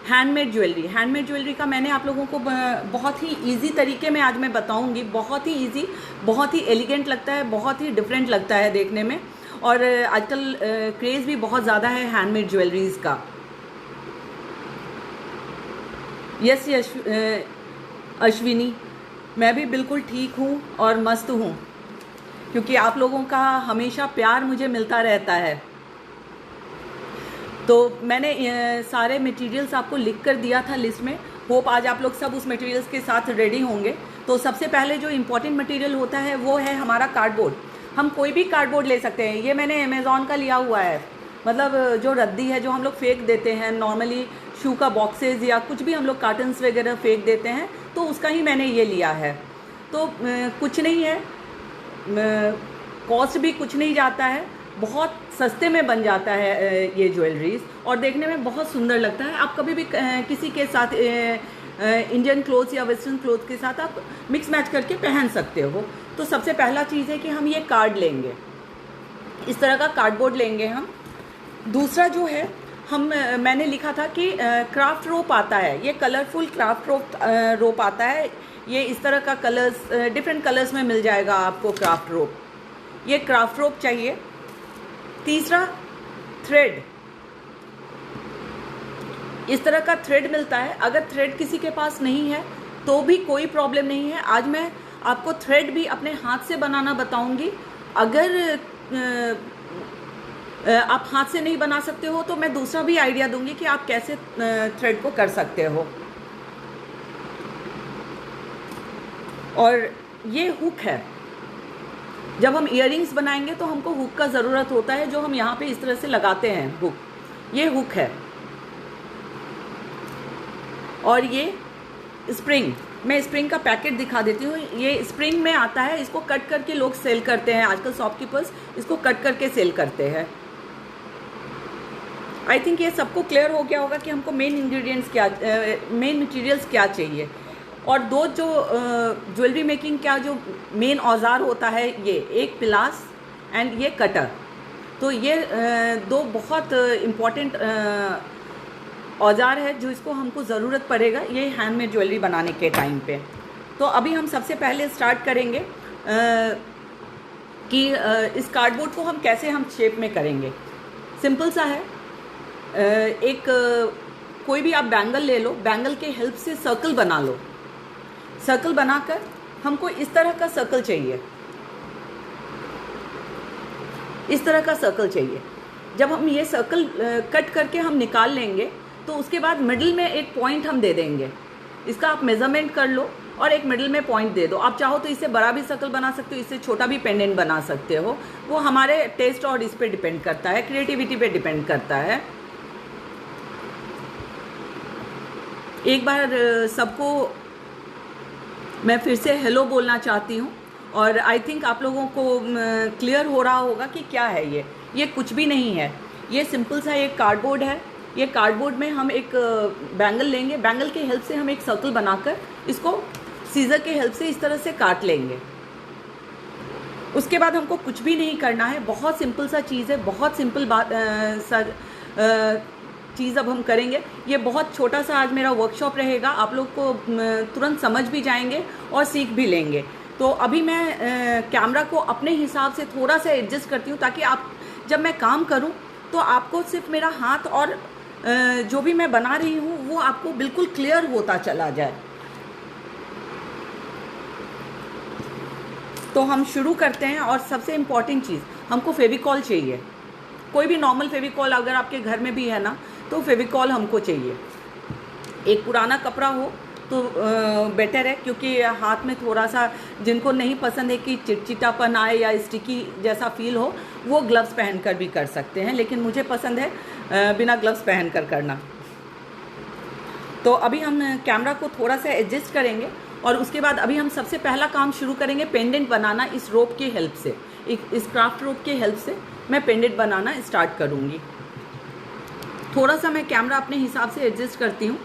Handmade jewellery का मैंने आप लोगों को बहुत ही इजी तरीके में आज मैं बताऊंगी। बहुत ही इजी, बहुत ही एलिगेंट लगता है, बहुत ही डिफरेंट लगता है देखने में। और आजकल क्रेज़ भी बहुत ज़्यादा है हैंडमेड ज्वेलरीज़ का। यस अश्विनी, मैं भी बिल्कुल ठीक हूँ और मस्त हूँ, क्योंकि आप लोगों का हमेशा प्यार मुझे मिलता रहता है। तो मैंने सारे मटेरियल्स आपको लिख कर दिया था लिस्ट में। होप आज आप लोग सब उस मटेरियल्स के साथ रेडी होंगे। तो सबसे पहले जो इम्पोर्टेंट मटेरियल होता है वो है हमारा कार्डबोर्ड। हम कोई भी कार्डबोर्ड ले सकते हैं। ये मैंने अमेज़ॉन का लिया हुआ है, मतलब जो रद्दी है, जो हम लोग फेंक देते हैं नॉर्मली, शू का बॉक्सेस या कुछ भी हम लोग कार्टन्स वगैरह फेंक देते हैं, तो उसका ही मैंने ये लिया है। तो कुछ नहीं है, कॉस्ट भी कुछ नहीं जाता है, बहुत सस्ते में बन जाता है ये ज्वेलरीज, और देखने में बहुत सुंदर लगता है। आप कभी भी किसी के साथ इंडियन क्लोथ्स या वेस्टर्न क्लोथ के साथ आप मिक्स मैच करके पहन सकते हो। तो सबसे पहला चीज़ है कि हम ये कार्ड लेंगे, इस तरह का कार्डबोर्ड लेंगे हम। दूसरा जो है, मैंने लिखा था कि क्राफ्ट रोप आता है, ये कलरफुल क्राफ्ट रोप आता है। ये इस तरह का कलर्स, डिफरेंट कलर्स में मिल जाएगा आपको क्राफ्ट रोप। ये क्राफ्ट रोप चाहिए। तीसरा, थ्रेड, इस तरह का थ्रेड मिलता है। अगर थ्रेड किसी के पास नहीं है तो भी कोई प्रॉब्लम नहीं है। आज मैं आपको थ्रेड भी अपने हाथ से बनाना बताऊंगी। अगर आप हाथ से नहीं बना सकते हो तो मैं दूसरा भी आइडिया दूंगी कि आप कैसे थ्रेड को कर सकते हो। और ये हुक है, जब हम इयररिंग्स बनाएंगे तो हमको हुक का ज़रूरत होता है, जो हम यहाँ पे इस तरह से लगाते हैं हुक। ये हुक है। और ये स्प्रिंग, मैं स्प्रिंग का पैकेट दिखा देती हूँ। ये स्प्रिंग में आता है, इसको कट करके लोग सेल करते हैं। आजकल शॉपकीपर्स इसको कट करके सेल करते हैं। आई थिंक ये सबको क्लियर हो गया होगा कि हमको मेन इंग्रेडिएंट्स क्या, मेन मटेरियल्स क्या चाहिए। और दो जो ज्वेलरी मेकिंग का जो मेन औजार होता है, ये एक पिलास एंड ये कटर। तो ये दो बहुत इम्पॉर्टेंट औजार है जो इसको हमको ज़रूरत पड़ेगा ये हैंडमेड ज्वेलरी बनाने के टाइम पे। तो अभी हम सबसे पहले स्टार्ट करेंगे कि इस कार्डबोर्ड को हम कैसे शेप में करेंगे। सिंपल सा है। एक कोई भी आप बैंगल ले लो, बैंगल के हेल्प से सर्कल बना लो। सर्कल बनाकर हमको इस तरह का सर्कल चाहिए, इस तरह का सर्कल चाहिए। जब हम ये सर्कल कट करके हम निकाल लेंगे तो उसके बाद मिडिल में एक पॉइंट हम दे देंगे। इसका आप मेज़रमेंट कर लो और एक मिडिल में पॉइंट दे दो। आप चाहो तो इससे बड़ा भी सर्कल बना सकते हो, इससे छोटा भी पेंडेंट बना सकते हो। वो हमारे टेस्ट और इस पे डिपेंड करता है, क्रिएटिविटी पे डिपेंड करता है। एक बार सबको मैं फिर से हेलो बोलना चाहती हूँ, और आई थिंक आप लोगों को क्लियर हो रहा होगा कि क्या है ये कुछ भी नहीं है। ये सिंपल सा एक कार्डबोर्ड है। ये कार्डबोर्ड में हम एक बैंगल लेंगे, बैंगल के हेल्प से हम एक सर्कल बनाकर इसको सीजर के हेल्प से इस तरह से काट लेंगे। उसके बाद हमको कुछ भी नहीं करना है, बहुत सिंपल सा चीज़ है, बहुत सिंपल चीज़ अब हम करेंगे। ये बहुत छोटा सा आज मेरा वर्कशॉप रहेगा, आप लोग को तुरंत समझ भी जाएंगे और सीख भी लेंगे। तो अभी मैं कैमरा को अपने हिसाब से थोड़ा सा एडजस्ट करती हूँ, ताकि आप जब मैं काम करूँ तो आपको सिर्फ मेरा हाथ और जो भी मैं बना रही हूँ वो आपको बिल्कुल क्लियर होता चला जाए। तो हम शुरू करते हैं। और सबसे इम्पॉर्टेंट चीज़, हमको फेविकॉल चाहिए। कोई भी नॉर्मल फेविकॉल अगर आपके घर में भी है ना, तो फेविकॉल हमको चाहिए। एक पुराना कपड़ा हो तो बेटर है, क्योंकि हाथ में थोड़ा सा, जिनको नहीं पसंद है कि चिटचिटापन आए या स्टिकी जैसा फील हो, वो ग्लव्स पहनकर भी कर सकते हैं, लेकिन मुझे पसंद है बिना ग्लव्स पहनकर करना। तो अभी हम कैमरा को थोड़ा सा एडजस्ट करेंगे, और उसके बाद अभी हम सबसे पहला काम शुरू करेंगे पेंडेंट बनाना। इस रोप के हेल्प से, इस क्राफ्ट रोप के हेल्प से मैं पेंडेंट बनाना स्टार्ट करूँगी। थोड़ा सा मैं कैमरा अपने हिसाब से एडजस्ट करती हूँ।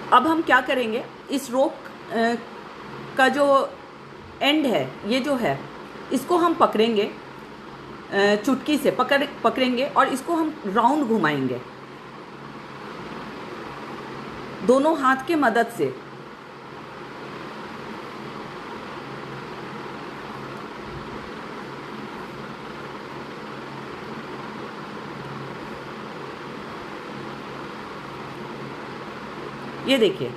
अब हम क्या करेंगे, इस रोप का जो एंड है, ये जो है इसको हम पकड़ेंगे, चुटकी से पकड़ेंगे और इसको हम राउंड घुमाएंगे दोनों हाथ के मदद से। ये देखिए,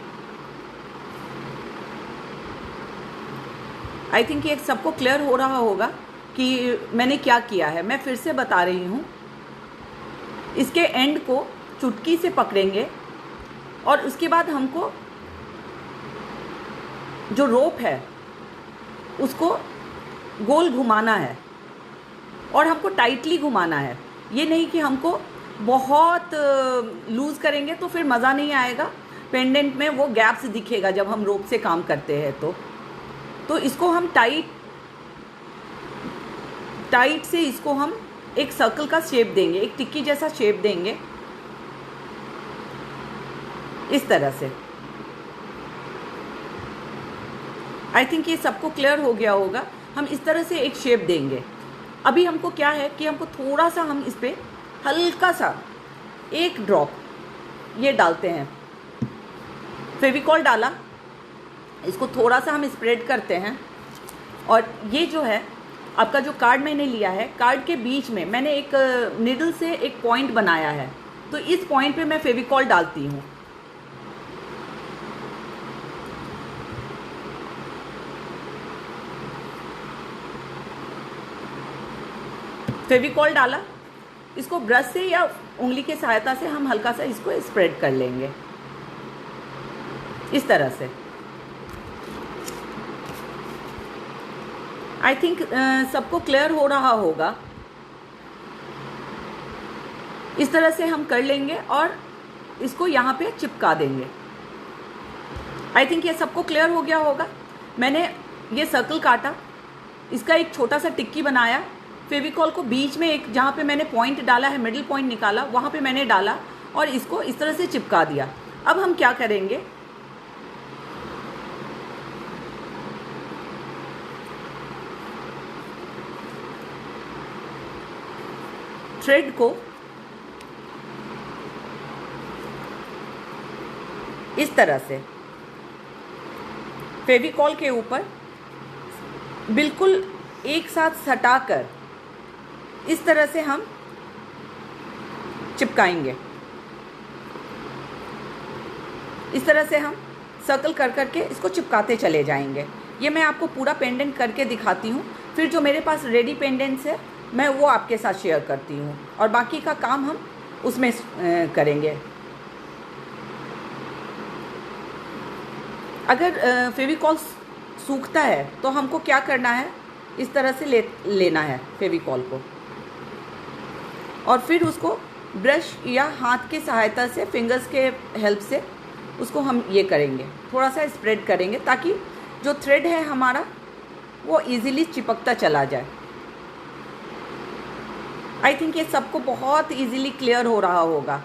आई थिंक ये सबको क्लियर हो रहा होगा कि मैंने क्या किया है। मैं फिर से बता रही हूँ, इसके एंड को चुटकी से पकड़ेंगे और उसके बाद हमको जो रोप है उसको गोल घुमाना है और हमको टाइटली घुमाना है। ये नहीं कि हमको बहुत लूज़ करेंगे तो फिर मज़ा नहीं आएगा, पेंडेंट में वो गैप्स दिखेगा जब हम रोप से काम करते हैं। तो इसको हम टाइट से इसको हम एक सर्कल का शेप देंगे, एक टिक्की जैसा शेप देंगे इस तरह से। आई थिंक ये सबको क्लियर हो गया होगा। हम इस तरह से एक शेप देंगे। अभी हमको क्या है कि हमको थोड़ा सा हम इस पर हल्का सा एक ड्रॉप ये डालते हैं, फेविकॉल डाला, इसको थोड़ा सा हम स्प्रेड करते हैं और ये जो है आपका जो कार्ड मैंने लिया है, कार्ड के बीच में मैंने एक निडल से एक पॉइंट बनाया है, तो इस पॉइंट पे मैं फेविकॉल डालती हूँ। फेविकॉल डाला, इसको ब्रश से या उंगली की सहायता से हम हल्का सा इसको स्प्रेड कर लेंगे इस तरह से। आई थिंक सबको क्लियर हो रहा होगा। इस तरह से हम कर लेंगे और इसको यहाँ पे चिपका देंगे। आई थिंक ये सबको क्लियर हो गया होगा। मैंने ये सर्कल काटा, इसका एक छोटा सा टिक्की बनाया, फेविकॉल को बीच में एक जहाँ पे मैंने पॉइंट डाला है, मिडिल पॉइंट निकाला, वहाँ पे मैंने डाला और इसको इस तरह से चिपका दिया। अब हम क्या करेंगे, थ्रेड को इस तरह से फेविकॉल के ऊपर बिल्कुल एक साथ सटाकर इस तरह से हम चिपकाएंगे। इस तरह से हम सर्कल कर करके इसको चिपकाते चले जाएंगे। ये मैं आपको पूरा पेंडेंट करके दिखाती हूँ, फिर जो मेरे पास रेडी पेंडेंट्स है मैं वो आपके साथ शेयर करती हूँ और बाकी का काम हम उसमें करेंगे। अगर फेविकॉल सूखता है तो हमको क्या करना है, इस तरह से लेना है फेविकॉल को और फिर उसको ब्रश या हाथ के सहायता से, फिंगर्स के हेल्प से उसको हम ये करेंगे, थोड़ा सा स्प्रेड करेंगे ताकि जो थ्रेड है हमारा वो इजीली चिपकता चला जाए। आई थिंक ये सबको बहुत इजीली क्लियर हो रहा होगा।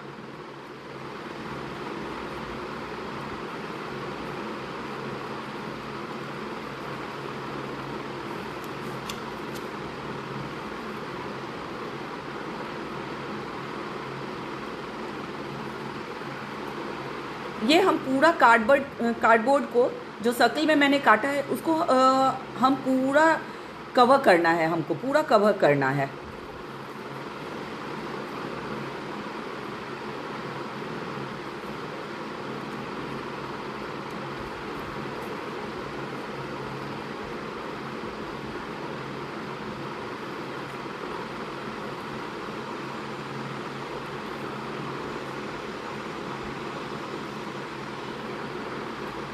ये हम पूरा कार्डबोर्ड को जो सर्कल में मैंने काटा है उसको हम पूरा कवर करना है, हमको पूरा कवर करना है।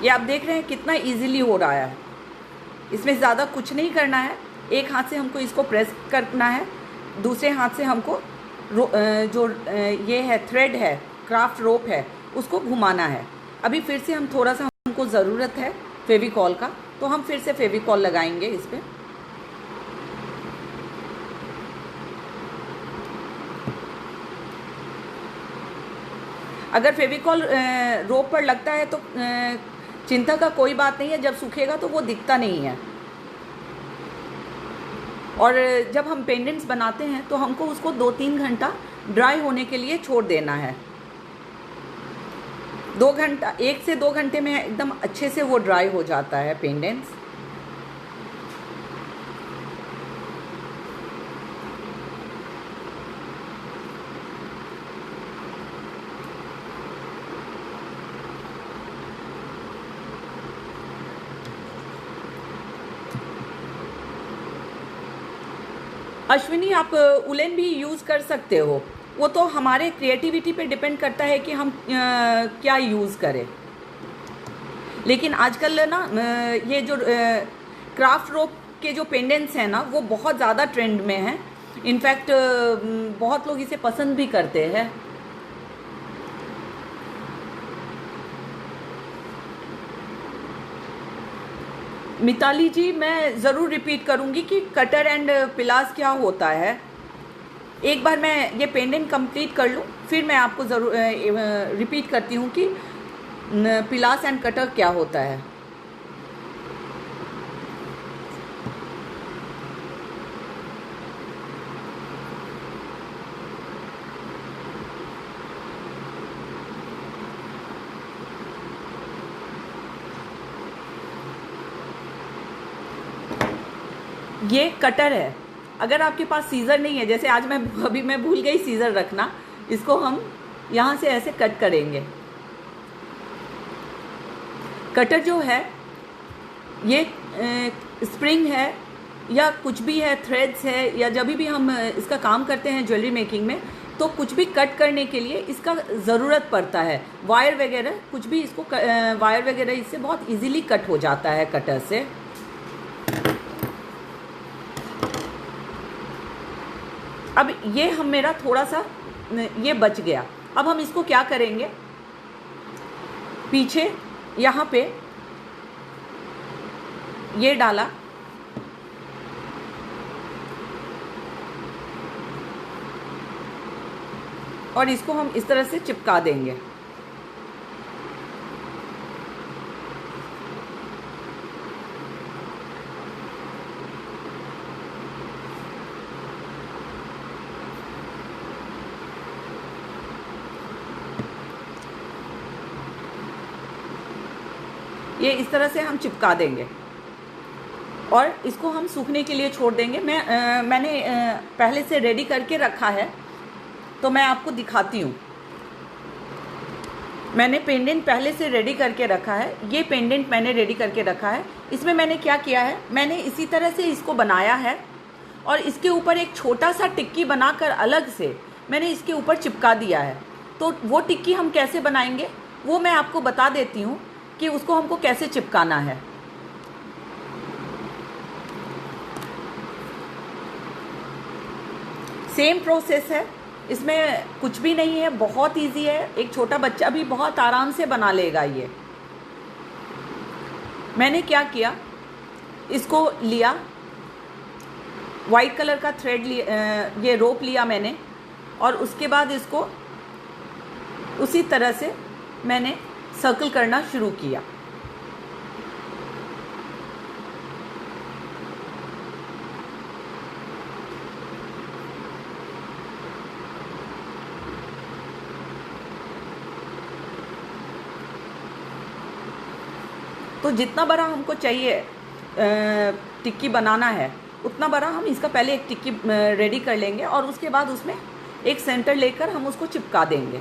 ये आप देख रहे हैं कितना इजीली हो रहा है। इसमें ज़्यादा कुछ नहीं करना है। एक हाथ से हमको इसको प्रेस करना है, दूसरे हाथ से हमको जो ये है थ्रेड है, क्राफ्ट रोप है, उसको घुमाना है। अभी फिर से हम थोड़ा सा, हमको ज़रूरत है फेविकॉल का, तो हम फिर से फेविकॉल लगाएंगे इस पर। अगर फेविकॉल रोप पर लगता है तो चिंता का कोई बात नहीं है, जब सूखेगा तो वो दिखता नहीं है। और जब हम पेंडेंट्स बनाते हैं तो हमको उसको 2-3 घंटा ड्राई होने के लिए छोड़ देना है। 2 घंटा, 1 से 2 घंटे में एकदम अच्छे से वो ड्राई हो जाता है पेंडेंट्स। अश्विनी, आप उलेन भी यूज़ कर सकते हो, वो तो हमारे क्रिएटिविटी पे डिपेंड करता है कि हम क्या यूज़ करें। लेकिन आजकल ना ये जो क्राफ्ट रोप के जो पेंडेंट्स हैं ना, वो बहुत ज़्यादा ट्रेंड में हैं। इनफैक्ट बहुत लोग इसे पसंद भी करते हैं। मिताली जी, मैं ज़रूर रिपीट करूँगी कि कटर एंड पिलास क्या होता है। एक बार मैं ये पेंडेंट कंप्लीट कर लूँ, फिर मैं आपको ज़रूर रिपीट करती हूँ कि पिलास एंड कटर क्या होता है। ये कटर है। अगर आपके पास सीज़र नहीं है, जैसे आज मैं भूल गई सीज़र रखना, इसको हम यहाँ से ऐसे कट करेंगे। कटर जो है ये स्प्रिंग है या कुछ भी है, थ्रेड्स है, या जब भी हम इसका काम करते हैं ज्वेलरी मेकिंग में, तो कुछ भी कट करने के लिए इसका ज़रूरत पड़ता है। वायर वगैरह कुछ भी, इसको वायर वगैरह इससे बहुत इजीली कट हो जाता है कटर से। अब ये हम मेरा थोड़ा सा ये बच गया। अब हम इसको क्या करेंगे, पीछे यहाँ पे ये डाला और इसको हम इस तरह से चिपका देंगे। ये इस तरह से हम चिपका देंगे और इसको हम सूखने के लिए छोड़ देंगे। मैंने पहले से रेडी करके रखा है, तो मैं आपको दिखाती हूँ। मैंने पेंडेंट पहले से रेडी करके रखा है। ये पेंडेंट मैंने रेडी करके रखा है। इसमें मैंने क्या किया है, मैंने इसी तरह से इसको बनाया है और इसके ऊपर एक छोटा सा टिक्की बनाकर अलग से मैंने इसके ऊपर चिपका दिया है। तो वो टिक्की हम कैसे बनाएंगे वो मैं आपको बता देती हूँ कि उसको हमको कैसे चिपकाना है। सेम प्रोसेस है, इसमें कुछ भी नहीं है, बहुत इजी है। एक छोटा बच्चा भी बहुत आराम से बना लेगा ये। मैंने क्या किया, इसको लिया, वाइट कलर का थ्रेड लिया, ये रोप लिया मैंने, और उसके बाद इसको उसी तरह से मैंने सर्कल करना शुरू किया। तो जितना बड़ा हमको चाहिए टिक्की बनाना है, उतना बड़ा हम इसका पहले एक टिक्की रेडी कर लेंगे और उसके बाद उसमें एक सेंटर लेकर हम उसको चिपका देंगे।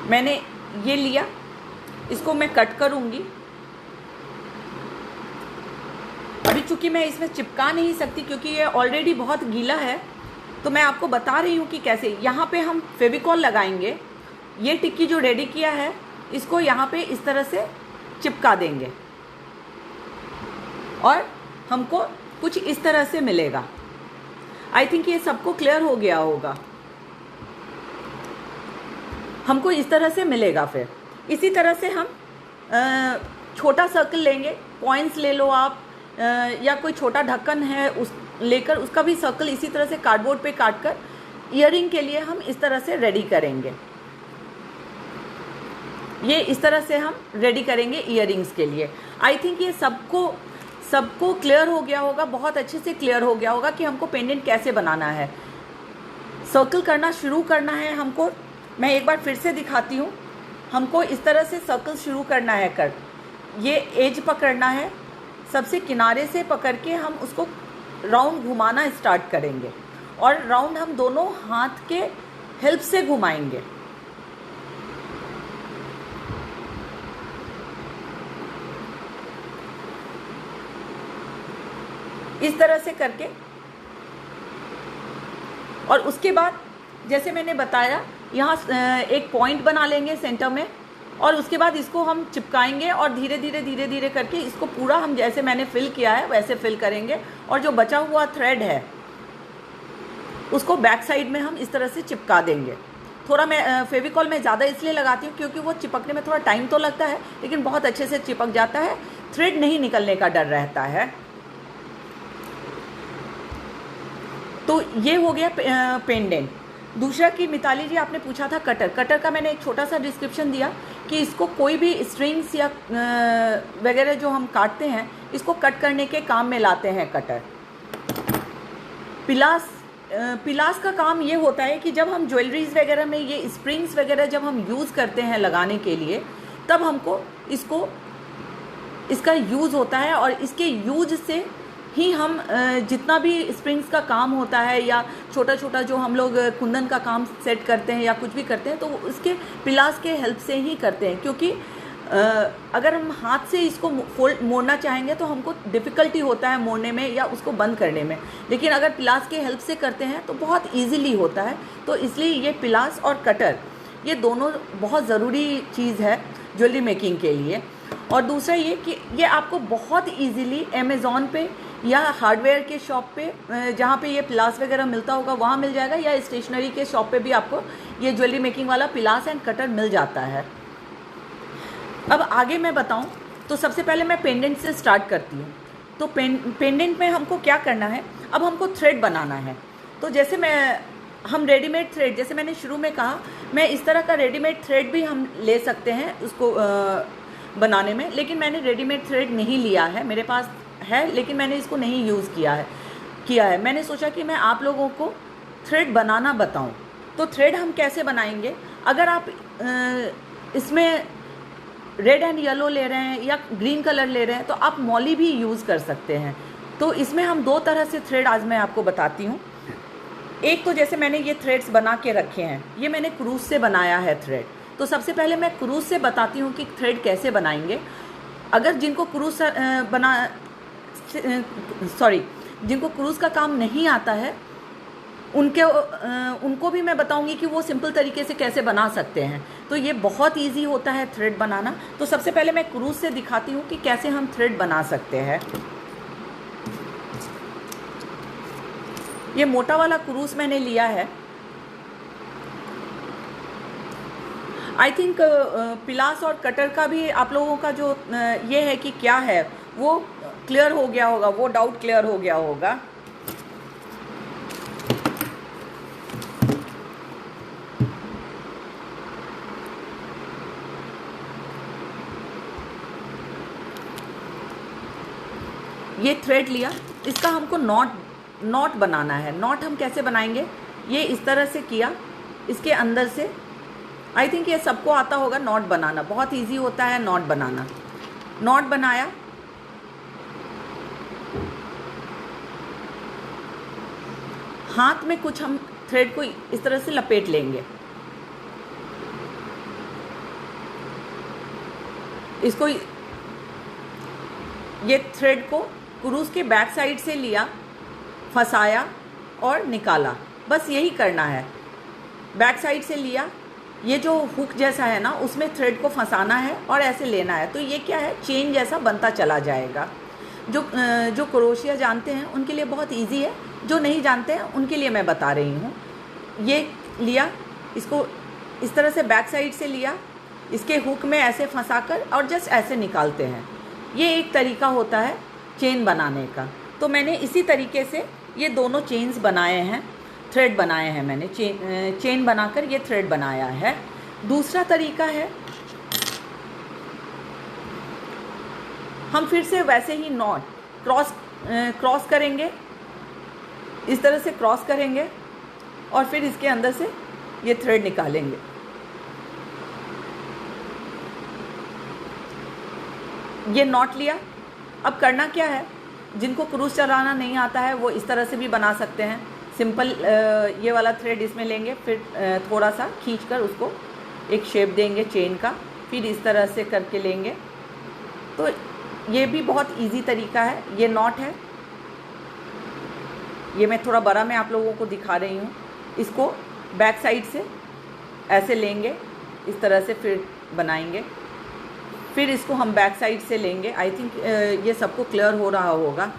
मैंने ये लिया, इसको मैं कट करूँगी। अभी चूँकि मैं इसमें चिपका नहीं सकती क्योंकि ये ऑलरेडी बहुत गीला है, तो मैं आपको बता रही हूँ कि कैसे। यहाँ पे हम फेविकॉल लगाएंगे। ये टिक्की जो रेडी किया है, इसको यहाँ पे इस तरह से चिपका देंगे और हमको कुछ इस तरह से मिलेगा। आई थिंक ये सबको क्लियर हो गया होगा। हमको इस तरह से मिलेगा। फिर इसी तरह से हम छोटा सर्कल लेंगे, कॉइन्स ले लो आप, या कोई छोटा ढक्कन है उस लेकर उसका भी सर्कल इसी तरह से कार्डबोर्ड पे काट कर ईयरिंग के लिए हम इस तरह से रेडी करेंगे। ये इस तरह से हम रेडी करेंगे ईयरिंग्स के लिए। आई थिंक ये सबको क्लियर हो गया होगा, बहुत अच्छे से क्लियर हो गया होगा कि हमको पेंडेंट कैसे बनाना है। सर्कल करना शुरू करना है हमको। मैं एक बार फिर से दिखाती हूँ। हमको इस तरह से सर्कल शुरू करना है कर, ये एज पकड़ना है, सबसे किनारे से पकड़ के हम उसको राउंड घुमाना स्टार्ट करेंगे और राउंड हम दोनों हाथ के हेल्प से घुमाएंगे। इस तरह से करके, और उसके बाद जैसे मैंने बताया यहाँ एक पॉइंट बना लेंगे सेंटर में, और उसके बाद इसको हम चिपकाएंगे और धीरे धीरे करके इसको पूरा हम जैसे मैंने फिल किया है वैसे फिल करेंगे। और जो बचा हुआ थ्रेड है उसको बैक साइड में हम इस तरह से चिपका देंगे। थोड़ा मैं फेविकॉल में ज़्यादा इसलिए लगाती हूँ क्योंकि वो चिपकने में थोड़ा टाइम तो लगता है लेकिन बहुत अच्छे से चिपक जाता है, थ्रेड नहीं निकलने का डर रहता है। तो ये हो गया पेंडेंट। दूसरा कि मिताली जी आपने पूछा था कटर का मैंने एक छोटा सा डिस्क्रिप्शन दिया कि इसको कोई भी स्ट्रिंग्स या वगैरह जो हम काटते हैं इसको कट करने के काम में लाते हैं कटर। पिलास का काम ये होता है कि जब हम ज्वेलरीज वगैरह में ये स्प्रिंग्स वगैरह जब हम यूज़ करते हैं लगाने के लिए, तब हमको इसका यूज़ होता है और इसके यूज से ही हम जितना भी स्प्रिंग्स का काम होता है या छोटा छोटा जो हम लोग कुंदन का काम सेट करते हैं या कुछ भी करते हैं तो उसके पिलास के हेल्प से ही करते हैं। क्योंकि अगर हम हाथ से इसको मोड़ना चाहेंगे तो हमको डिफ़िकल्टी होता है मोड़ने में या उसको बंद करने में, लेकिन अगर पिलास के हेल्प से करते हैं तो बहुत ईजीली होता है। तो इसलिए ये पिलास और कटर ये दोनों बहुत ज़रूरी चीज़ है ज्वेलरी मेकिंग के लिए। और दूसरा ये कि ये आपको बहुत ईजीली अमेज़ॉन पे या हार्डवेयर के शॉप पे जहाँ पे ये पिलास वगैरह मिलता होगा वहाँ मिल जाएगा, या स्टेशनरी के शॉप पे भी आपको ये ज्वेलरी मेकिंग वाला पिलास एंड कटर मिल जाता है। अब आगे मैं बताऊँ तो सबसे पहले मैं पेंडेंट से स्टार्ट करती हूँ। तो पेंडेंट में हमको क्या करना है, अब हमको थ्रेड बनाना है। तो जैसे हम रेडीमेड थ्रेड, जैसे मैंने शुरू में कहा, मैं इस तरह का रेडीमेड थ्रेड भी हम ले सकते हैं उसको बनाने में, लेकिन मैंने रेडीमेड थ्रेड नहीं लिया है, मेरे पास है लेकिन मैंने इसको नहीं यूज़ किया है। मैंने सोचा कि मैं आप लोगों को थ्रेड बनाना बताऊं। तो थ्रेड हम कैसे बनाएंगे, अगर आप इसमें रेड एंड येलो ले रहे हैं या ग्रीन कलर ले रहे हैं तो आप मॉली भी यूज़ कर सकते हैं। तो इसमें हम दो तरह से थ्रेड आज मैं आपको बताती हूँ। एक तो जैसे मैंने ये थ्रेड्स बना के रखे हैं, ये मैंने क्रूज से बनाया है थ्रेड। तो सबसे पहले मैं क्रूज से बताती हूँ कि थ्रेड कैसे बनाएंगे। अगर जिनको जिनको क्रूज का काम नहीं आता है उनको भी मैं बताऊंगी कि वो सिंपल तरीके से कैसे बना सकते हैं। तो ये बहुत इजी होता है थ्रेड बनाना। तो सबसे पहले मैं क्रूज से दिखाती हूँ कि कैसे हम थ्रेड बना सकते हैं। ये मोटा वाला क्रूज मैंने लिया है। आई थिंक पिलास और कटर का भी आप लोगों का जो ये है कि क्या है वो क्लियर हो गया होगा, वो डाउट क्लियर हो गया होगा। ये थ्रेड लिया, इसका हमको नॉट बनाना है। नॉट हम कैसे बनाएंगे, ये इस तरह से किया, इसके अंदर से, आई थिंक ये सबको आता होगा नॉट बनाना, बहुत इजी होता है नॉट बनाना। नॉट बनाया, हाथ में कुछ हम थ्रेड को इस तरह से लपेट लेंगे, इसको, ये थ्रेड को क्रूज के बैक साइड से लिया, फंसाया और निकाला, बस यही करना है। बैक साइड से लिया, ये जो हुक जैसा है ना उसमें थ्रेड को फंसाना है और ऐसे लेना है। तो ये क्या है, चेन जैसा बनता चला जाएगा। जो क्रोशिया जानते हैं उनके लिए बहुत इजी है, जो नहीं जानते हैं उनके लिए मैं बता रही हूँ। ये लिया, इसको इस तरह से बैक साइड से लिया, इसके हुक में ऐसे फंसाकर और जस्ट ऐसे निकालते हैं। ये एक तरीका होता है चेन बनाने का। तो मैंने इसी तरीके से ये दोनों चेन्स बनाए हैं, थ्रेड बनाए हैं मैंने, चेन बनाकर ये थ्रेड बनाया है। दूसरा तरीका है, हम फिर से वैसे ही नॉट क्रॉस करेंगे, इस तरह से क्रॉस करेंगे और फिर इसके अंदर से ये थ्रेड निकालेंगे। ये नॉट लिया। अब करना क्या है, जिनको क्रूज चलाना नहीं आता है वो इस तरह से भी बना सकते हैं। सिंपल ये वाला थ्रेड इसमें लेंगे, फिर थोड़ा सा खींचकर उसको एक शेप देंगे चेन का, फिर इस तरह से करके लेंगे। तो ये भी बहुत इजी तरीका है। ये नॉट है, ये मैं थोड़ा बड़ा मैं आप लोगों को दिखा रही हूँ। इसको बैक साइड से ऐसे लेंगे, इस तरह से फिर बनाएंगे, फिर इसको हम बैक साइड से लेंगे। आई थिंक ये सबको क्लियर हो रहा होगा।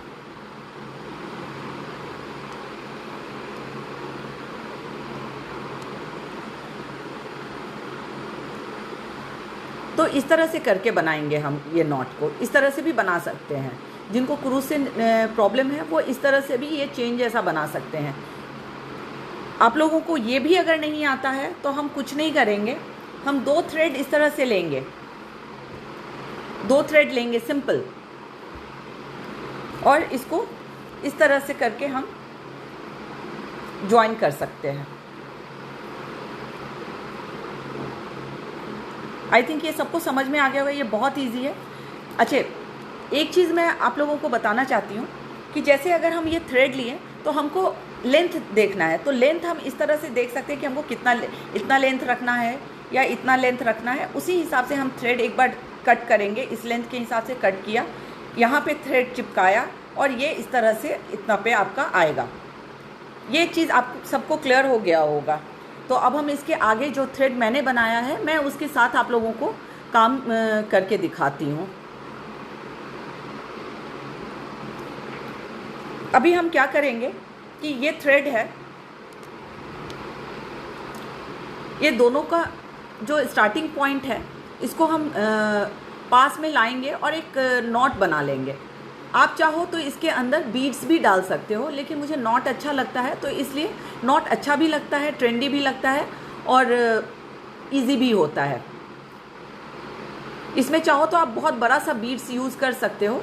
तो इस तरह से करके बनाएंगे हम ये नॉट को। इस तरह से भी बना सकते हैं, जिनको क्रूज से प्रॉब्लम है वो इस तरह से भी ये चेन जैसा बना सकते हैं। आप लोगों को ये भी अगर नहीं आता है तो हम कुछ नहीं करेंगे, हम 2 थ्रेड इस तरह से लेंगे, 2 थ्रेड लेंगे सिंपल, और इसको इस तरह से करके हम ज्वाइन कर सकते हैं। आई थिंक ये सबको समझ में आ गया होगा, ये बहुत इजी है। अच्छा, एक चीज़ मैं आप लोगों को बताना चाहती हूँ कि जैसे अगर हम ये थ्रेड लिए तो हमको लेंथ देखना है, तो लेंथ हम इस तरह से देख सकते हैं कि हमको इतना लेंथ रखना है या इतना लेंथ रखना है। उसी हिसाब से हम थ्रेड एक बार कट करेंगे, इस लेंथ के हिसाब से कट किया, यहाँ पे थ्रेड चिपकाया और ये इस तरह से इतना पे आपका आएगा। ये चीज़ आप सबको क्लियर हो गया होगा। तो अब हम इसके आगे जो थ्रेड मैंने बनाया है मैं उसके साथ आप लोगों को काम करके दिखाती हूँ। अभी हम क्या करेंगे कि ये थ्रेड है, ये दोनों का जो स्टार्टिंग पॉइंट है इसको हम पास में लाएंगे और एक नॉट बना लेंगे। आप चाहो तो इसके अंदर बीड्स भी डाल सकते हो, लेकिन मुझे नॉट अच्छा लगता है तो इसलिए नॉट अच्छा भी लगता है, ट्रेंडी भी लगता है और इजी भी होता है। इसमें चाहो तो आप बहुत बड़ा सा बीड्स यूज़ कर सकते हो।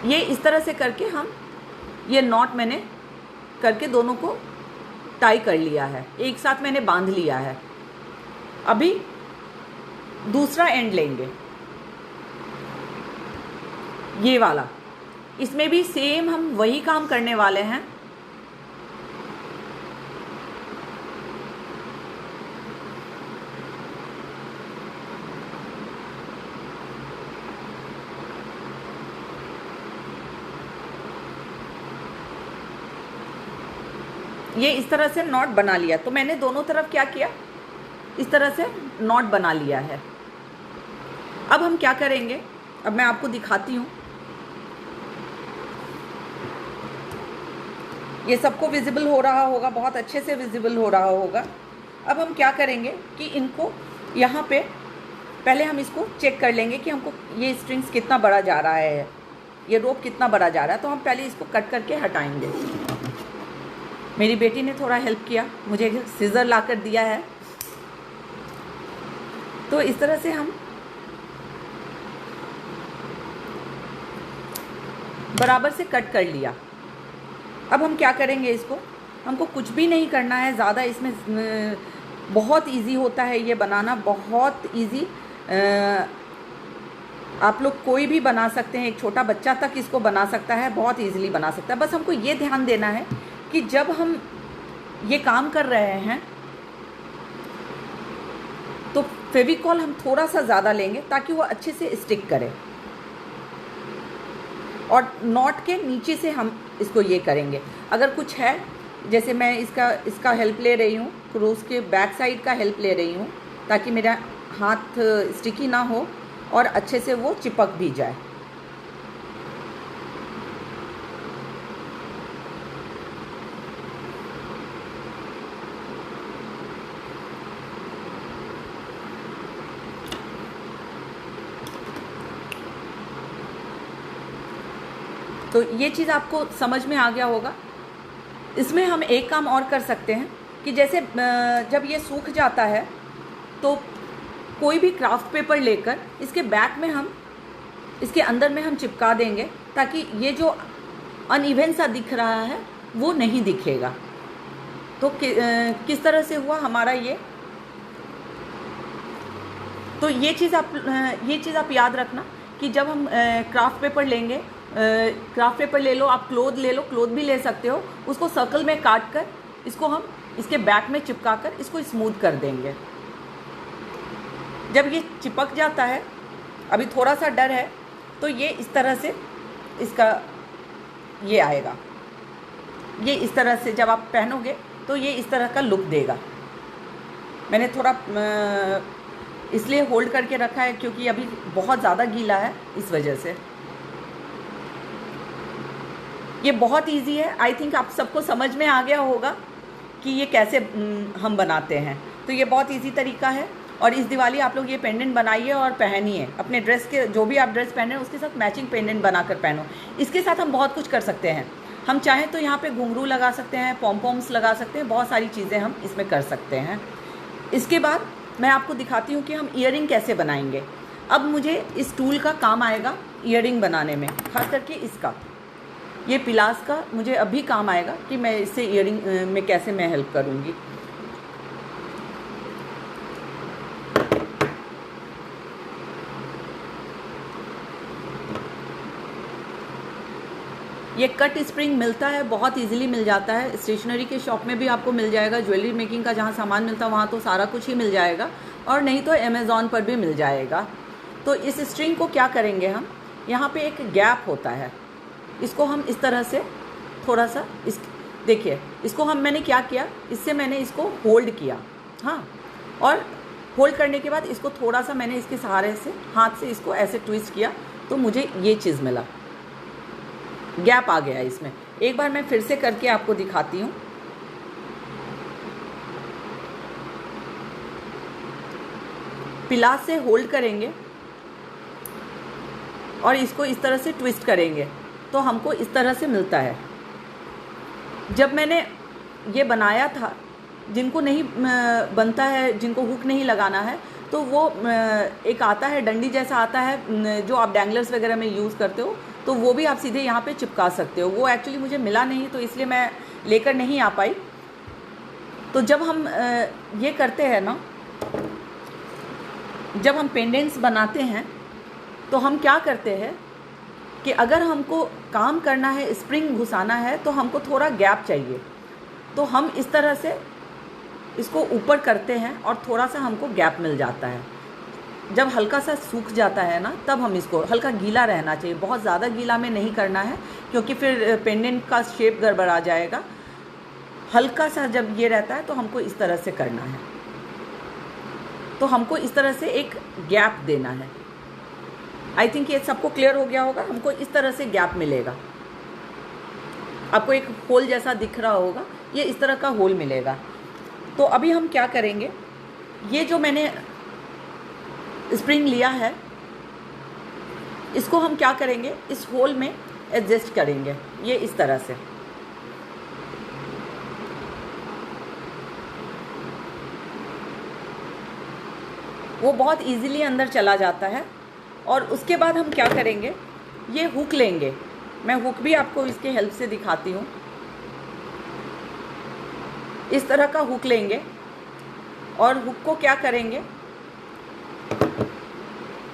ये इस तरह से करके हम ये नॉट मैंने करके दोनों को टाई कर लिया है, एक साथ मैंने बांध लिया है। अभी दूसरा एंड लेंगे, ये वाला, इसमें भी सेम हम वही काम करने वाले हैं। ये इस तरह से नॉट बना लिया, तो मैंने दोनों तरफ क्या किया, इस तरह से नॉट बना लिया है। अब हम क्या करेंगे, अब मैं आपको दिखाती हूँ। ये सबको विजिबल हो रहा होगा, बहुत अच्छे से विजिबल हो रहा होगा। अब हम क्या करेंगे कि इनको यहाँ पे पहले हम इसको चेक कर लेंगे कि हमको ये स्ट्रिंग्स कितना बड़ा जा रहा है, ये रोप कितना बड़ा जा रहा है। तो हम पहले इसको कट करके हटाएंगे। मेरी बेटी ने थोड़ा हेल्प किया, मुझे सीजर ला कर दिया है। तो इस तरह से हम बराबर से कट कर लिया। अब हम क्या करेंगे, इसको हमको कुछ भी नहीं करना है ज़्यादा। इसमें बहुत इजी होता है ये बनाना, बहुत इजी। आप लोग कोई भी बना सकते हैं, एक छोटा बच्चा तक इसको बना सकता है, बहुत इजीली बना सकता है। बस हमको ये ध्यान देना है कि जब हम ये काम कर रहे हैं तो फेविकॉल हम थोड़ा सा ज़्यादा लेंगे ताकि वो अच्छे से स्टिक करे, और नॉट के नीचे से हम इसको ये करेंगे। अगर कुछ है, जैसे मैं इसका हेल्प ले रही हूँ, क्रूज के बैक साइड का हेल्प ले रही हूँ ताकि मेरा हाथ स्टिकी ना हो और अच्छे से वो चिपक भी जाए। तो ये चीज़ आपको समझ में आ गया होगा। इसमें हम एक काम और कर सकते हैं कि जैसे जब ये सूख जाता है तो कोई भी क्राफ्ट पेपर लेकर इसके बैक में हम, इसके अंदर में हम चिपका देंगे, ताकि ये जो अनइवन सा दिख रहा है वो नहीं दिखेगा। तो किस तरह से हुआ हमारा ये, तो ये चीज़ आप याद रखना कि जब हम क्राफ्ट पेपर लेंगे, क्राफ्ट पेपर ले लो, आप क्लोथ ले लो, क्लोथ भी ले सकते हो, उसको सर्कल में काट कर इसको हम इसके बैक में चिपका कर इसको स्मूथ कर देंगे। जब ये चिपक जाता है, अभी थोड़ा सा डर है, तो ये इस तरह से इसका ये आएगा, ये इस तरह से जब आप पहनोगे तो ये इस तरह का लुक देगा। मैंने थोड़ा इसलिए होल्ड करके रखा है क्योंकि अभी बहुत ज़्यादा गीला है, इस वजह से। ये बहुत इजी है, आई थिंक आप सबको समझ में आ गया होगा कि ये कैसे हम बनाते हैं। तो ये बहुत इजी तरीका है, और इस दिवाली आप लोग ये पेंडेंट बनाइए और पहनिए अपने ड्रेस के, जो भी आप ड्रेस पहने उसके साथ मैचिंग पेंडेंट बनाकर पहनो। इसके साथ हम बहुत कुछ कर सकते हैं, हम चाहें तो यहाँ पे घुंघरू लगा सकते हैं, पॉम्पॉम्स लगा सकते हैं, बहुत सारी चीज़ें हम इसमें कर सकते हैं। इसके बाद मैं आपको दिखाती हूँ कि हम ईयरिंग कैसे बनाएंगे। अब मुझे इस टूल का काम आएगा ईयरिंग बनाने में, खास करके इसका, ये पिलास का मुझे अभी काम आएगा कि मैं इससे ईयरिंग में कैसे मैं हेल्प करूँगी। ये कट स्प्रिंग मिलता है, बहुत इजीली मिल जाता है, स्टेशनरी के शॉप में भी आपको मिल जाएगा, ज्वेलरी मेकिंग का जहाँ सामान मिलता है वहाँ तो सारा कुछ ही मिल जाएगा, और नहीं तो अमेज़ॉन पर भी मिल जाएगा। तो इस स्ट्रिंग को क्या करेंगे हम, यहाँ पे एक गैप होता है, इसको हम इस तरह से थोड़ा सा देखिए, इसको मैंने क्या किया, इससे मैंने इसको होल्ड किया, हाँ, और होल्ड करने के बाद इसको थोड़ा सा मैंने इसके सहारे से हाथ से इसको ऐसे ट्विस्ट किया, तो मुझे ये चीज़ मिला, गैप आ गया इसमें। एक बार मैं फिर से करके आपको दिखाती हूँ। पिलास से होल्ड करेंगे और इसको इस तरह से ट्विस्ट करेंगे तो हमको इस तरह से मिलता है। जब मैंने ये बनाया था, जिनको नहीं बनता है, जिनको हुक नहीं लगाना है, तो वो एक आता है डंडी जैसा आता है जो आप डैंगलर्स वगैरह में यूज़ करते हो, तो वो भी आप सीधे यहाँ पे चिपका सकते हो। वो एक्चुअली मुझे मिला नहीं, तो इसलिए मैं लेकर नहीं आ पाई। तो जब हम ये करते हैं ना, जब हम पेंडेंट्स बनाते हैं तो हम क्या करते हैं कि अगर हमको काम करना है, स्प्रिंग घुसाना है, तो हमको थोड़ा गैप चाहिए, तो हम इस तरह से इसको ऊपर करते हैं और थोड़ा सा हमको गैप मिल जाता है। जब हल्का सा सूख जाता है ना, तब हम इसको, हल्का गीला रहना चाहिए, बहुत ज़्यादा गीला में नहीं करना है क्योंकि फिर पेंडेंट का शेप गड़बड़ा जाएगा। हल्का सा जब ये रहता है तो हमको इस तरह से करना है, तो हमको इस तरह से एक गैप देना है। आई थिंक ये सबको क्लियर हो गया होगा। हमको इस तरह से गैप मिलेगा, आपको एक होल जैसा दिख रहा होगा, ये इस तरह का होल मिलेगा। तो अभी हम क्या करेंगे, ये जो मैंने स्प्रिंग लिया है, इसको हम क्या करेंगे, इस होल में एडजस्ट करेंगे, ये इस तरह से। वो बहुत इजीली अंदर चला जाता है। और उसके बाद हम क्या करेंगे, ये हुक लेंगे, मैं हुक भी आपको इसके हेल्प से दिखाती हूँ। इस तरह का हुक लेंगे और हुक को क्या करेंगे,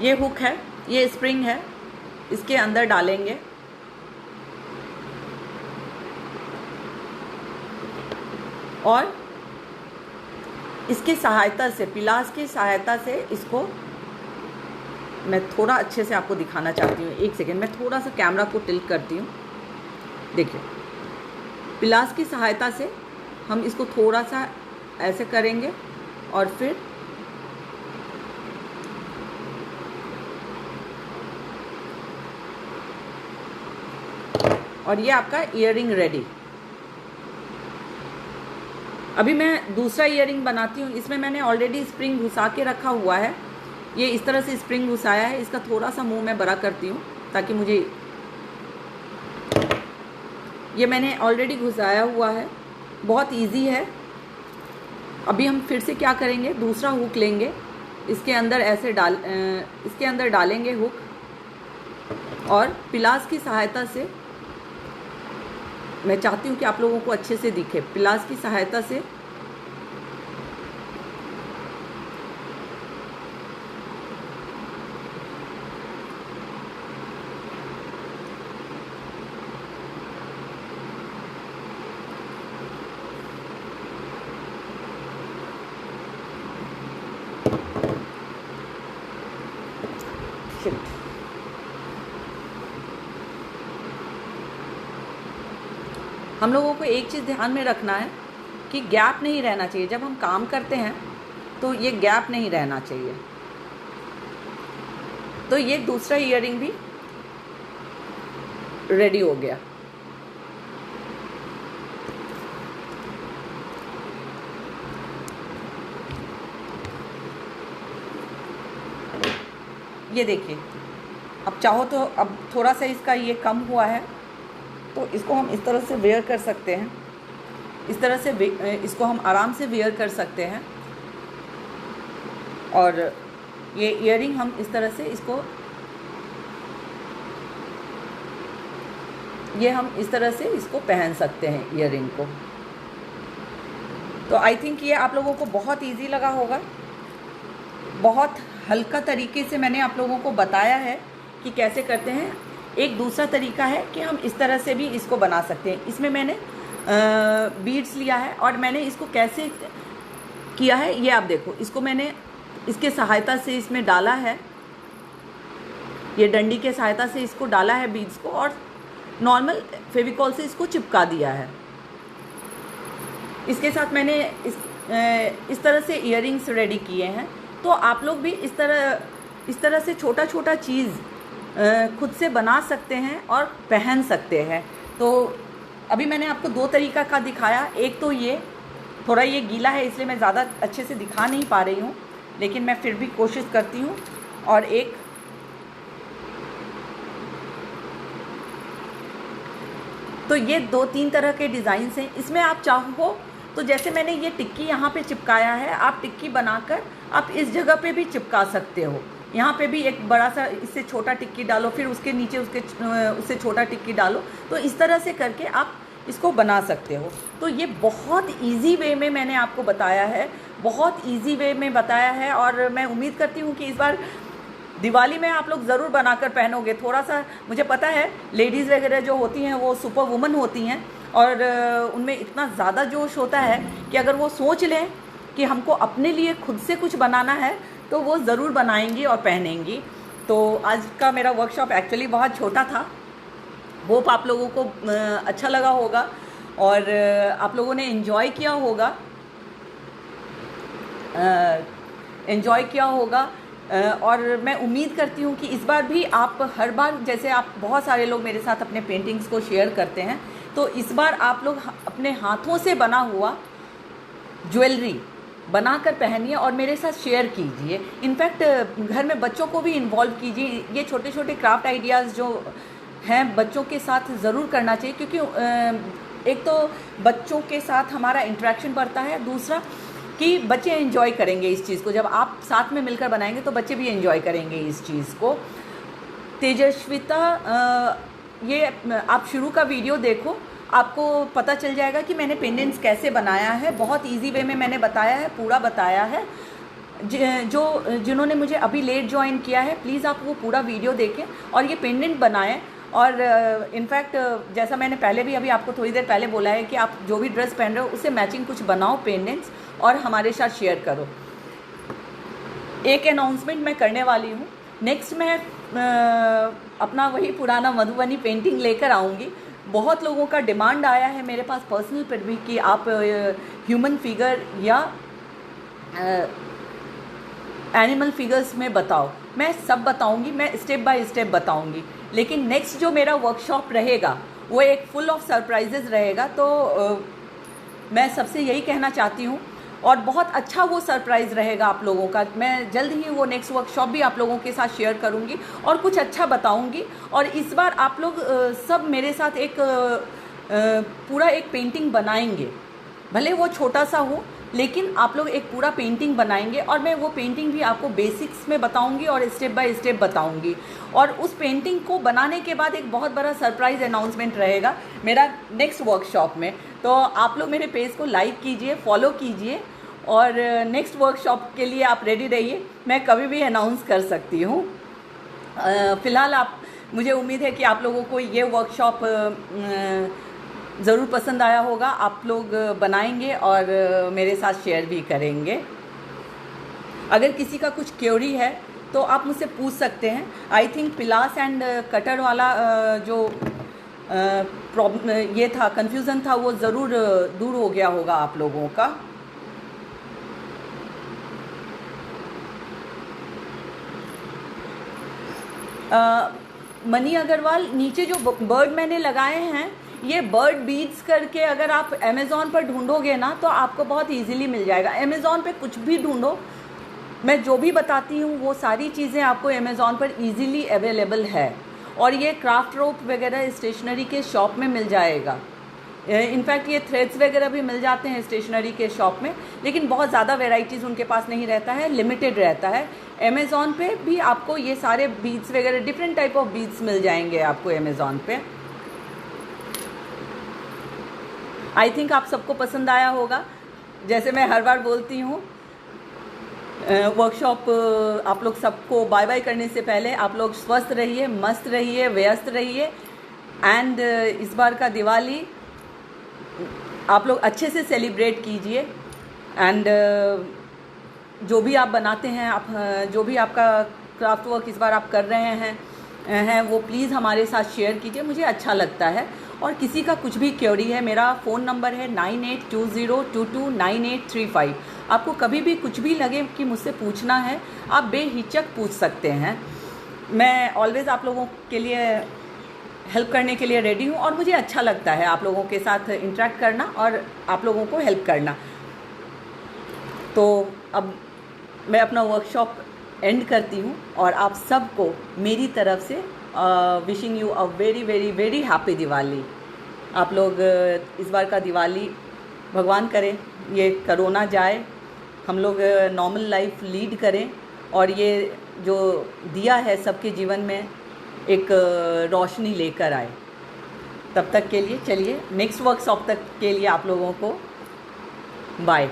ये हुक है, ये स्प्रिंग है, इसके अंदर डालेंगे और इसकी सहायता से, पिलास की सहायता से इसको मैं थोड़ा अच्छे से आपको दिखाना चाहती हूँ। एक सेकेंड, मैं थोड़ा सा कैमरा को टिल्ट करती हूँ। देखिए, पिलास की सहायता से हम इसको थोड़ा सा ऐसे करेंगे और फिर और ये आपका ईयरिंग रेडी। अभी मैं दूसरा ईयरिंग बनाती हूँ। इसमें मैंने ऑलरेडी स्प्रिंग घुसा के रखा हुआ है, ये इस तरह से स्प्रिंग घुसाया है। इसका थोड़ा सा मुंह मैं बड़ा करती हूँ ताकि मुझे ये मैंने ऑलरेडी घुसाया हुआ है, बहुत इजी है। अभी हम फिर से क्या करेंगे, दूसरा हुक लेंगे, इसके अंदर ऐसे इसके अंदर डालेंगे हुक और पिलास की सहायता से, मैं चाहती हूँ कि आप लोगों को अच्छे से दिखे, पिलास की सहायता से हम लोगों को एक चीज़ ध्यान में रखना है कि गैप नहीं रहना चाहिए। जब हम काम करते हैं तो ये गैप नहीं रहना चाहिए। तो ये दूसरा ईयरिंग भी रेडी हो गया। ये देखिए, अब चाहो तो अब थोड़ा सा इसका ये कम हुआ है तो इसको हम इस तरह से वेयर कर सकते हैं, इस तरह से इसको हम आराम से वेयर कर सकते हैं। और ये ईयरिंग हम इस तरह से इसको, ये हम इस तरह से इसको पहन सकते हैं ईयरिंग को। तो आई थिंक ये आप लोगों को बहुत इजी लगा होगा। बहुत हल्का तरीके से मैंने आप लोगों को बताया है कि कैसे करते हैं। एक दूसरा तरीका है कि हम इस तरह से भी इसको बना सकते हैं। इसमें मैंने बीड्स लिया है और मैंने इसको कैसे किया है ये आप देखो। इसको मैंने इसके सहायता से इसमें डाला है, ये डंडी के सहायता से इसको डाला है बीड्स को, और नॉर्मल फेविकॉल से इसको चिपका दिया है। इसके साथ मैंने इस तरह से ईयरिंग्स रेडी किए हैं। तो आप लोग भी इस तरह से छोटा छोटा चीज़ खुद से बना सकते हैं और पहन सकते हैं। तो अभी मैंने आपको दो तरीका का दिखाया। एक तो ये थोड़ा ये गीला है इसलिए मैं ज़्यादा अच्छे से दिखा नहीं पा रही हूँ, लेकिन मैं फिर भी कोशिश करती हूँ। और एक तो ये दो तीन तरह के डिज़ाइंस हैं। इसमें आप चाहो तो जैसे मैंने ये टिक्की यहाँ पे चिपकाया है, आप टिक्की बनाकर आप इस जगह पे भी चिपका सकते हो। यहाँ पे भी एक बड़ा सा इससे छोटा टिक्की डालो, फिर उसके नीचे उससे छोटा टिक्की डालो। तो इस तरह से करके आप इसको बना सकते हो। तो ये बहुत इजी वे में मैंने आपको बताया है, बहुत इजी वे में बताया है। और मैं उम्मीद करती हूँ कि इस बार दिवाली में आप लोग ज़रूर बनाकर पहनोगे। थोड़ा सा मुझे पता है लेडीज़ वगैरह जो होती हैं वो सुपर वुमन होती हैं और उनमें इतना ज़्यादा जोश होता है कि अगर वो सोच लें कि हमको अपने लिए खुद से कुछ बनाना है तो वो ज़रूर बनाएंगी और पहनेंगी। तो आज का मेरा वर्कशॉप एक्चुअली बहुत छोटा था। होप आप लोगों को अच्छा लगा होगा और आप लोगों ने एंजॉय किया होगा, और मैं उम्मीद करती हूँ कि इस बार भी आप हर बार, जैसे आप बहुत सारे लोग मेरे साथ अपने पेंटिंग्स को शेयर करते हैं, तो इस बार आप लोग अपने हाथों से बना हुआ ज्वेलरी बनाकर पहनिए और मेरे साथ शेयर कीजिए। इनफैक्ट घर में बच्चों को भी इन्वॉल्व कीजिए। ये छोटे छोटे क्राफ्ट आइडियाज़ जो हैं बच्चों के साथ ज़रूर करना चाहिए, क्योंकि एक तो बच्चों के साथ हमारा इंटरेक्शन बढ़ता है, दूसरा कि बच्चे एंजॉय करेंगे इस चीज़ को। जब आप साथ में मिलकर बनाएंगे तो बच्चे भी एंजॉय करेंगे इस चीज़ को। तेजस्विता, ये आप शुरू का वीडियो देखो, आपको पता चल जाएगा कि मैंने पेंडेंट्स कैसे बनाया है। बहुत इजी वे में मैंने बताया है, पूरा बताया है। जिन्होंने मुझे अभी लेट ज्वाइन किया है, प्लीज़ आप वो पूरा वीडियो देखें और ये पेंडेंट बनाएं। और इनफैक्ट जैसा मैंने पहले भी अभी आपको थोड़ी देर पहले बोला है कि आप जो भी ड्रेस पहन रहे हो उससे मैचिंग कुछ बनाओ पेंडेंट्स और हमारे साथ शेयर करो। एक अनाउंसमेंट मैं करने वाली हूँ, नेक्स्ट मैं अपना वही पुराना मधुबनी पेंटिंग लेकर आऊँगी। बहुत लोगों का डिमांड आया है मेरे पास पर्सनल पर भी कि आप ह्यूमन फिगर या एनिमल फिगर्स में बताओ। मैं सब बताऊंगी, मैं स्टेप बाय स्टेप बताऊंगी। लेकिन नेक्स्ट जो मेरा वर्कशॉप रहेगा वो एक फुल ऑफ सरप्राइजेज़ रहेगा। तो मैं सबसे यही कहना चाहती हूँ, और बहुत अच्छा वो सरप्राइज़ रहेगा आप लोगों का। मैं जल्द ही वो नेक्स्ट वर्कशॉप भी आप लोगों के साथ शेयर करूँगी और कुछ अच्छा बताऊँगी। और इस बार आप लोग सब मेरे साथ एक पूरा एक पेंटिंग बनाएंगे, भले वो छोटा सा हो, लेकिन आप लोग एक पूरा पेंटिंग बनाएंगे और मैं वो पेंटिंग भी आपको बेसिक्स में बताऊंगी और स्टेप बाय स्टेप बताऊंगी। और उस पेंटिंग को बनाने के बाद एक बहुत बड़ा सरप्राइज़ अनाउंसमेंट रहेगा मेरा नेक्स्ट वर्कशॉप में। तो आप लोग मेरे पेज को लाइक कीजिए, फॉलो कीजिए और नेक्स्ट वर्कशॉप के लिए आप रेडी रहिए। मैं कभी भी अनाउंस कर सकती हूँ। फ़िलहाल मुझे उम्मीद है कि आप लोगों को ये वर्कशॉप ज़रूर पसंद आया होगा। आप लोग बनाएंगे और मेरे साथ शेयर भी करेंगे। अगर किसी का कुछ क्वेरी है तो आप मुझसे पूछ सकते हैं। I think pliers end cutter वाला जो प्रॉब्लम ये था, कन्फ्यूज़न था, वो ज़रूर दूर हो गया होगा आप लोगों का। मनी अग्रवाल, नीचे जो बर्ड मैंने लगाए हैं ये बर्ड बीड्स करके अगर आप अमेज़ॉन पर ढूंढोगे ना तो आपको बहुत इजीली मिल जाएगा। अमेज़ॉन पे कुछ भी ढूंढो, मैं जो भी बताती हूँ वो सारी चीज़ें आपको अमेज़ॉन पर इजीली अवेलेबल है। और ये क्राफ्ट रोप वगैरह स्टेशनरी के शॉप में मिल जाएगा। इनफैक्ट ये थ्रेड्स वगैरह भी मिल जाते हैं स्टेशनरी के शॉप में, लेकिन बहुत ज़्यादा वेराइटीज़ उनके पास नहीं रहता है, लिमिटेड रहता है। अमेज़ॉन पे भी आपको ये सारे बीड्स वगैरह डिफरेंट टाइप ऑफ बीड्स मिल जाएंगे आपको अमेज़ॉन पे। आई थिंक आप सबको पसंद आया होगा। जैसे मैं हर बार बोलती हूँ, वर्कशॉप आप लोग सबको बाय बाय करने से पहले आप लोग स्वस्थ रहिए, मस्त रहिए, व्यस्त रहिए। एंड इस बार का दिवाली आप लोग अच्छे से सेलिब्रेट कीजिए। एंड जो भी आप बनाते हैं, आप जो भी आपका क्राफ्ट वर्क इस बार आप कर रहे हैं वो प्लीज़ हमारे साथ शेयर कीजिए, मुझे अच्छा लगता है। और किसी का कुछ भी क्वेरी है, मेरा फ़ोन नंबर है 9820229835। आपको कभी भी कुछ भी लगे कि मुझसे पूछना है, आप बेहिचक पूछ सकते हैं। मैं ऑलवेज़ आप लोगों के लिए हेल्प करने के लिए रेडी हूँ और मुझे अच्छा लगता है आप लोगों के साथ इंटरेक्ट करना और आप लोगों को हेल्प करना। तो अब मैं अपना वर्कशॉप एंड करती हूँ और आप सबको मेरी तरफ से wishing you a very very very happy Diwali. आप लोग इस बार का दिवाली भगवान करें ये कोरोना जाए, हम लोग नॉर्मल लाइफ लीड करें और ये जो दिया है सबके जीवन में एक रोशनी लेकर आए। तब तक के लिए चलिए नेक्स्ट वर्कशॉप तक के लिए आप लोगों को बाय।